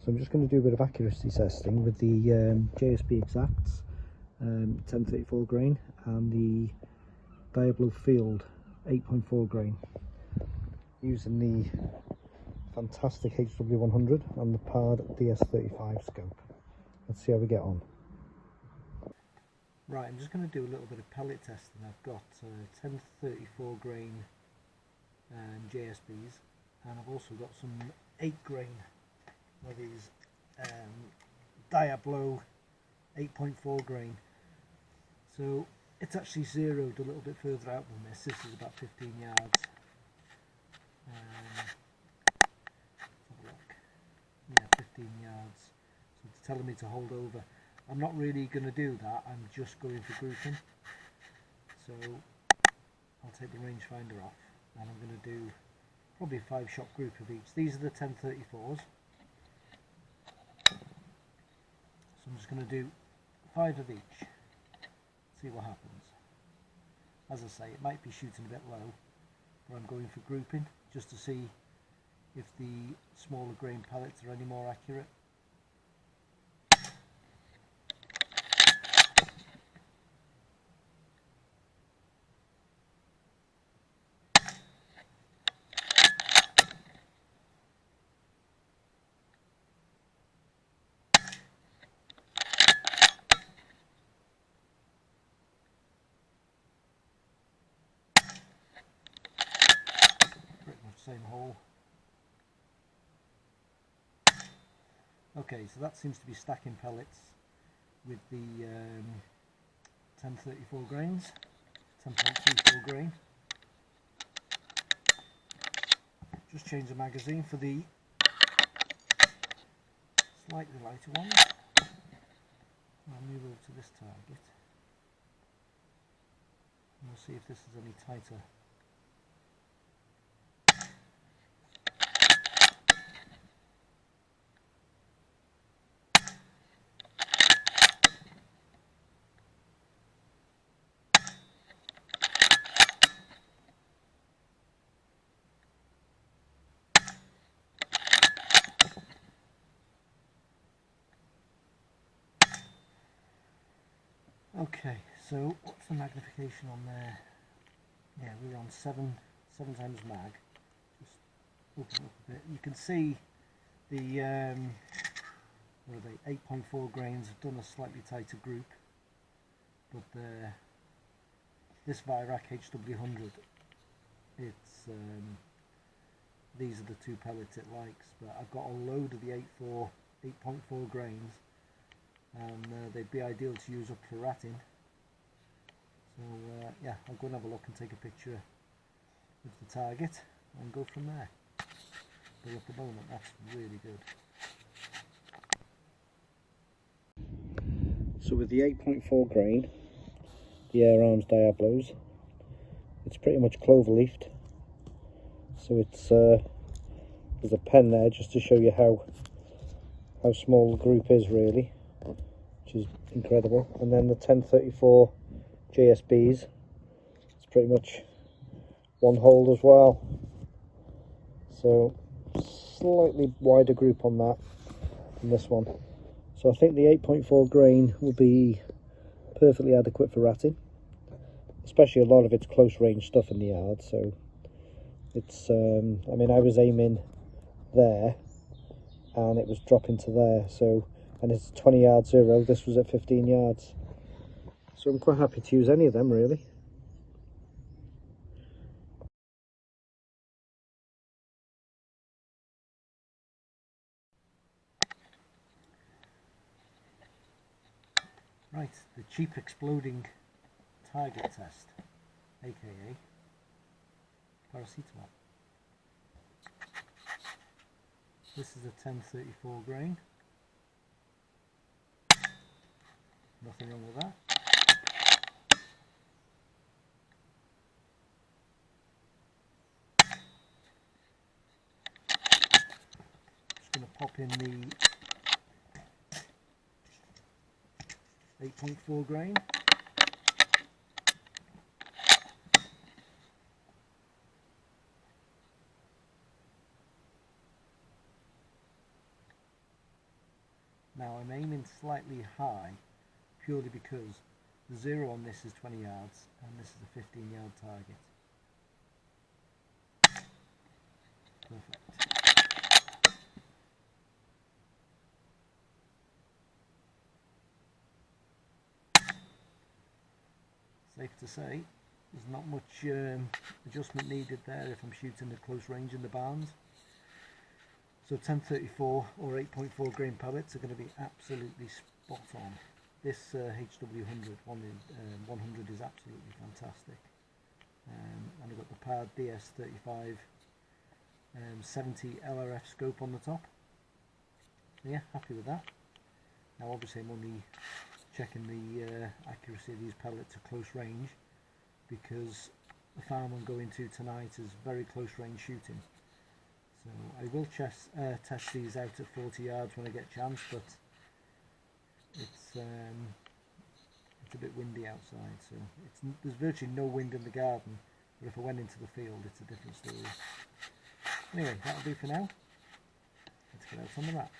So I'm just going to do a bit of accuracy testing with the JSB Exacts 1034 grain and the Diablo Field 8.4 grain using the fantastic HW100 and the Pard DS35 scope. Let's see how we get on. Right, I'm just going to do a little bit of pellet testing. I've got 1034 grain JSBs, and I've also got some 8 grain with these Diablo 8.4 grain. So it's actually zeroed a little bit further out than this. This is about 15 yards. Let's have a look. Yeah, 15 yards. So it's telling me to hold over. I'm not really going to do that. I'm just going for grouping. So I'll take the rangefinder off, and I'm going to do probably a 5-shot group of each. These are the 1034s. So I'm just going to do 5 of each, see what happens. As I say, it might be shooting a bit low, but I'm going for grouping just to see if the smaller grain pellets are any more accurate. Same hole. Okay, so that seems to be stacking pellets with the 1034 grains, 10.34 grain. Just change the magazine for the slightly lighter one. I'll move over to this target and we'll see if this is any tighter. Okay, so what's the magnification on there? Yeah, we're on 7 times mag. Just open up a bit. You can see the what are they? 8.4 grains. I've done a slightly tighter group, but this Virak HW100, it's these are the 2 pellets it likes. But I've got a load of the 8.4 grains. And they'd be ideal to use up for ratting. So yeah, I'll go and have a look and take a picture of the target and go from there. But at the moment, that's really good. So with the 8.4 grain, the Air Arms Diablos, it's pretty much clover leafed. So it's there's a pen there just to show you how small the group is really, which is incredible. And then the 1034 JSBs, it's pretty much one hold as well, so slightly wider group on that than this one. So I think the 8.4 grain will be perfectly adequate for ratting, especially a lot of it's close range stuff in the yard. So it's I mean, I was aiming there and it was dropping to there, so, and it's 20 yard zero, this was at 15 yards, so I'm quite happy to use any of them really. Right, the cheap exploding target test, aka paracetamol. This is a 1034 grain. Nothing wrong with that. Just going to pop in the 8.4 grain. I'm aiming slightly high purely because the zero on this is 20 yards and this is a 15-yard target. Perfect. Safe to say there's not much adjustment needed there if I'm shooting at close range in the barns. So 1034 or 8.4 grain pellets are going to be absolutely spot on. This HW100 100 is absolutely fantastic. And I've got the powered DS35 70 LRF scope on the top. So yeah, happy with that. Now obviously I'm only checking the accuracy of these pellets at close range because the farm I'm going to tonight is very close range shooting. So I will test these out at 40 yards when I get a chance, but it's a bit windy outside, so there's virtually no wind in the garden, but if I went into the field it's a different story. Anyway, that'll do for now. Let's get out on the rats.